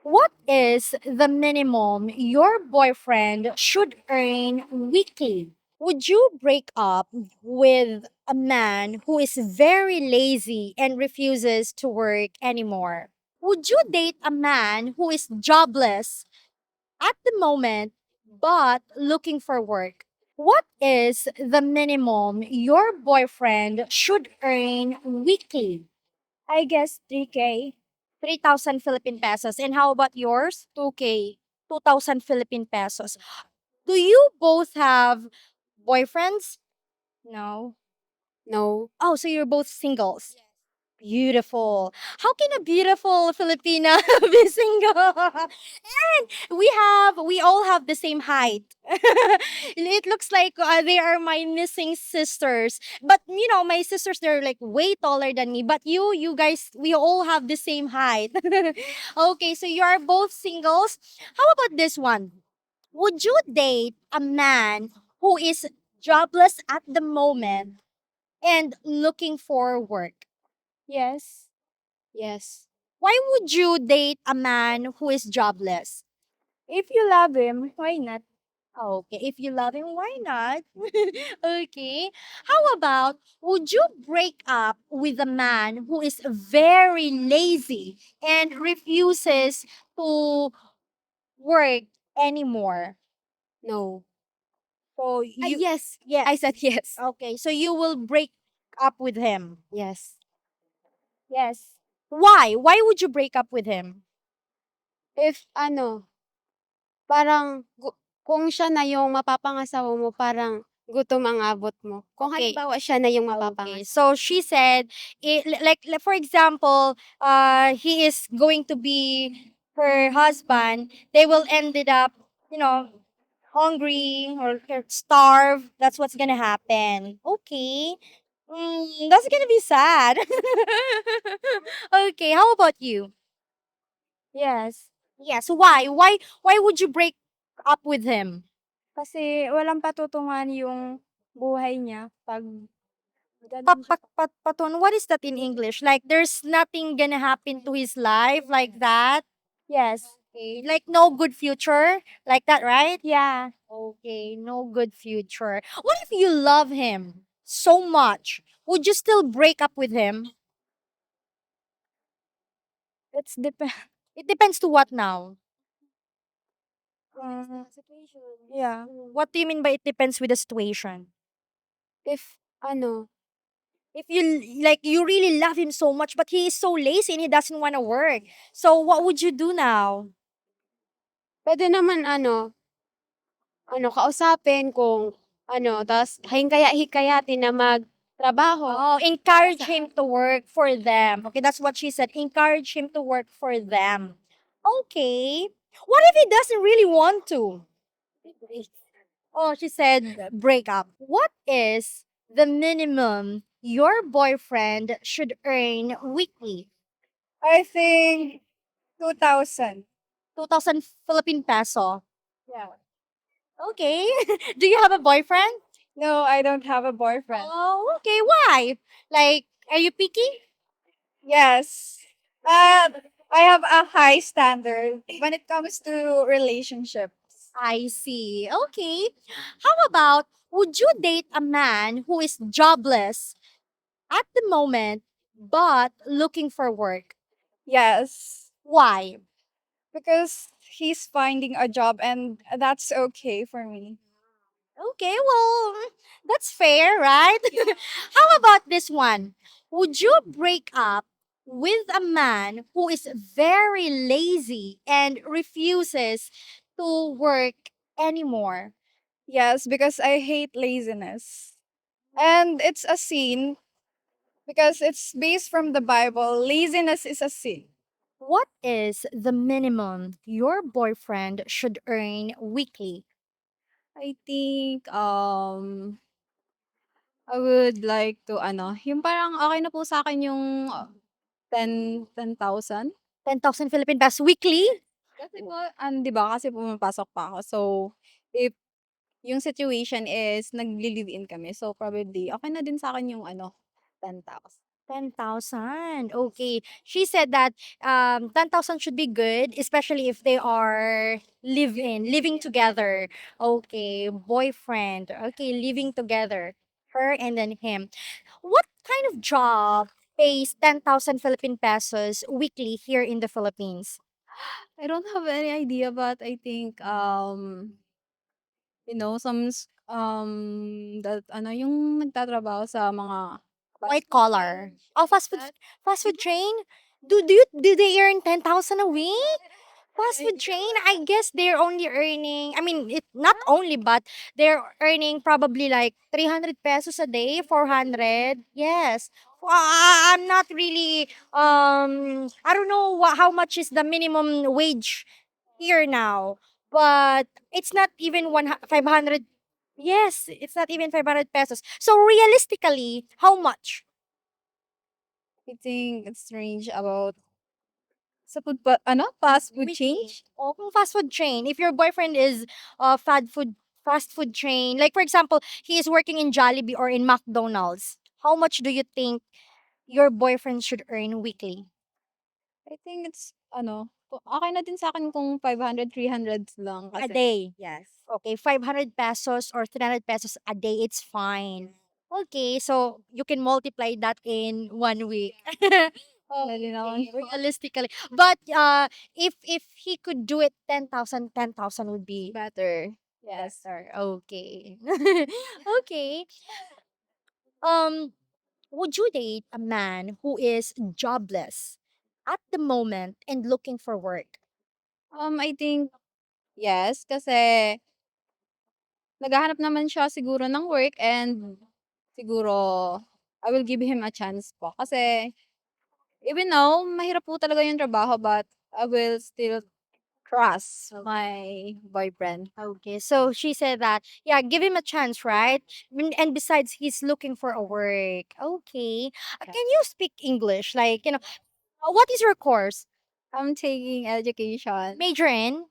What is the minimum your boyfriend should earn weekly? Would you break up with a man who is very lazy and refuses to work anymore? Would you date a man who is jobless at the moment but looking for work? What is the minimum your boyfriend should earn weekly? I guess 3K. 3,000 Philippine pesos. And how about yours? 2K. 2,000 Philippine pesos. Do you both have boyfriends? No. No. Oh, so you're both singles. Beautiful. How can a beautiful Filipina be single? We all have the same height. It looks like they are my missing sisters. But my sisters, they're like way taller than me. But you guys, we all have the same height. Okay, so you are both singles. How about this one? Would you date a man who is jobless at the moment and looking for work? Yes. Yes. Why would you date a man who is jobless? If you love him, why not? Okay, if you love him, why not? Okay. How about would you break up with a man who is very lazy and refuses to work anymore? No. So you Yes. yes. I said yes. Okay, so you will break up with him. Yes. Yes. Why? Why would you break up with him? If parang kung siya na yung mapapangasawa mo, parang gutom ang abot mo. Kung Okay. halimbawa siya na yung Okay. mapapangasawa. So she said, like for example, he is going to be her husband. They will ended up, you know, hungry or starve. That's what's gonna happen. Okay. That's gonna be sad. Okay. How about you? Yes. Yes. Why? Why would you break up with him? Kasi walang patutungan yung buhay niya pag ganun siya. Patun, what is that in English? Like there's nothing gonna happen to his life like that? Yes. Okay. Like no good future? Like that, right? Yeah. Okay, no good future. What if you love him so much? Would you still break up with him? It's depend. It depends to what now? Yeah. What do you mean by it depends with the situation? If If you really love him so much, but he is so lazy and he doesn't want to work. So what would you do now? puwede naman kausapin kung ta's hikayatin na magtrabaho. Oh, encourage him to work for them. Okay, that's what she said. Encourage him to work for them. Okay. What if he doesn't really want to? Oh, she said break up. What is the minimum your boyfriend should earn weekly? I think 2,000. 2,000 Philippine peso. Yeah. Okay. Do you have a boyfriend? No, I don't have a boyfriend. Oh, okay. Why? Like, are you picky? Yes. I have a high standard when it comes to relationships. I see. Okay. How about would you date a man who is jobless at the moment but looking for work? Yes. Why? Because he's finding a job and that's okay for me. Okay, well, that's fair, right? How about this one? Would you break up with a man who is very lazy and refuses to work anymore? Yes, because I hate laziness. And it's a sin because it's based from the Bible. Laziness is a sin. What is the minimum your boyfriend should earn weekly? I think, I would like to yung parang okey na po sa'kin yung 10,000. 10,000 Philippine pesos weekly? Kasi po 'di ba kasi pumapasok pa ako. So, if yung situation is nagle-live-in kami, so probably okey na din sa'kin yung 10,000. 10,000. Okay. She said that 10,000 should be good, especially if they are living together. Okay, boyfriend. Okay, living together. Her and then him. What kind of job pays 10,000 Philippine pesos weekly here in the Philippines? I don't have any idea, but I think, that ano, yung nagtatrabaho sa mga fast White food collar. chain, Oh, like that. fast food chain? Do they earn 10,000 a week? Fast I food chain, I guess they're only earning, I mean, it not only, but they're earning probably like 300 pesos a day, 400. Yes. I'm not really, I don't know how much is the minimum wage here now, but it's not even 500. Yes, it's not even 500 pesos. So realistically, how much? I think it's range about sa food pa ano, fast food Weekly. change? O kung fast food chain, if your boyfriend is fast food chain, like for example, he is working in Jollibee or in McDonald's, how much do you think your boyfriend should earn weekly? I think it's ano, okey na din sa'kin kung 500, 300 lang A kasi day. yes. Okay, 500 pesos or 300 pesos a day, it's fine. Okay, so you can multiply that in 1 week. Puwede naman Okay, po. realistically. But if he could do it 10,000, 10,000 would be Better. Yes. better. Okay. Okay. Um, would you date a man who is jobless at the moment and looking for work? I think yes, kasi naghahanap naman siya siguro ng work and siguro I will give him a chance po. Kasi even though mahirap po talaga yung trabaho but I will still trust my boyfriend. Okay, so she said that, yeah, give him a chance, right? And besides, he's looking for a work. Okay. Can you speak English? Like, what is your course? I'm taking education, Major in?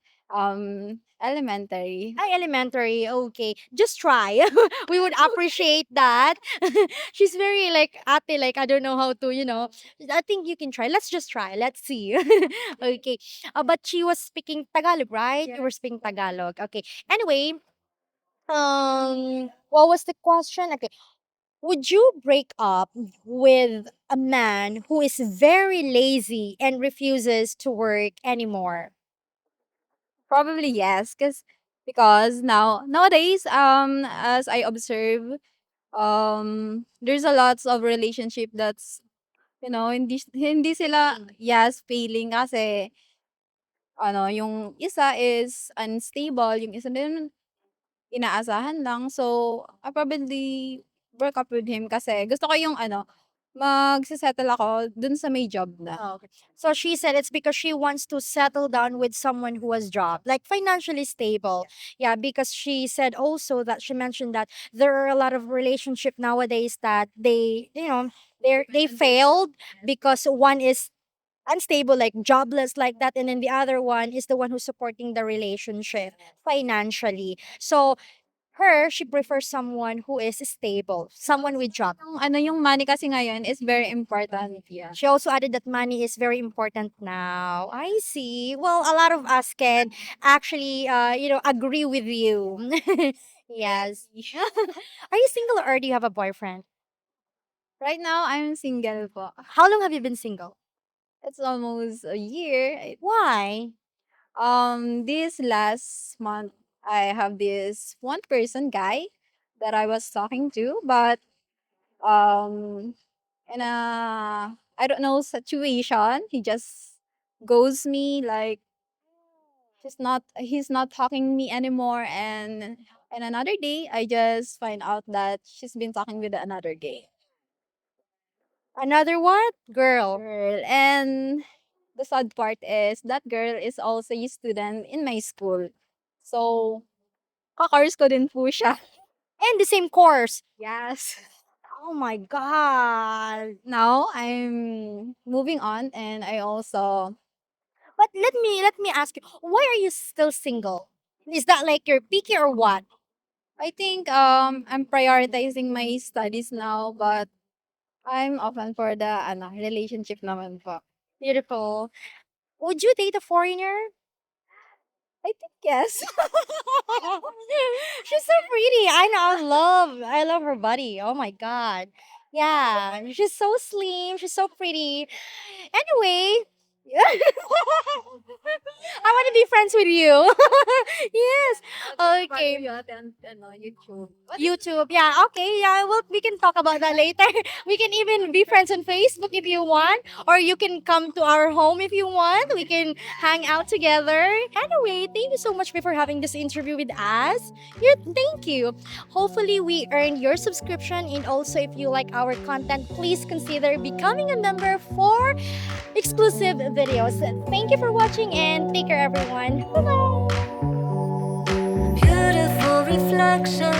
elementary. Ay, elementary. Okay. Just try. We would appreciate that. She's very like ate, like I don't know how to, I think you can try. Let's just try. Let's see. Okay. But she was speaking Tagalog, right? You were speaking Tagalog. Okay. Anyway, what was the question? Okay. Would you break up with a man who is very lazy and refuses to work anymore? Probably yes, because nowadays, as I observe, there's a lots of relationship that's, hindi sila, yes, failing kasi ano, yung isa is unstable, yung isa din inaasahan lang. So, I probably broke up with him kasi gusto ko yung ano, ako dun sa may job na. Oh, okay. So she said it's because she wants to settle down with someone who has job, like financially stable. Yeah, because she said also that she mentioned that there are a lot of relationship nowadays that they failed because one is unstable, like jobless like that, and then the other one is the one who's supporting the relationship financially. So she prefers someone who is stable, someone with job. Yung money kasi ngayon is very important. Yeah. She also added that money is very important now. I see. Well, a lot of us can actually, agree with you. Yes. Are you single or do you have a boyfriend? Right now, I'm single po. How long have you been single? It's almost a year. Why? This last month, I have this one person guy that I was talking to, but um, in a I don't know situation, he just goes me like he's not talking me anymore, and another day I just find out that she's been talking with another gay Another what? Girl. girl, and the sad part is that girl is also a student in my school. So, ka-course ko din po siya. And the same course. Yes. Oh my God. Now, I'm moving on and I also But let me ask you, why are you still single? Is that like you're picky or what? I think I'm prioritizing my studies now, but I'm open for the relationship naman po. Beautiful. Would you date a foreigner? I think yes. She's so pretty. I know. I love her body. Oh my god. Yeah, she's so slim. She's so pretty. Anyway, I want to be friends with you. Yes. Okay. YouTube. YouTube. Yeah, okay. Yeah, well, we can talk about that later. We can even be friends on Facebook if you want, or you can come to our home if you want. We can hang out together. Anyway, thank you so much for having this interview with us. Thank you. Hopefully, we earned your subscription, and also if you like our content, please consider becoming a member for exclusive videos. Thank you for watching, and take care, everyone. Bye bye. Beautiful reflection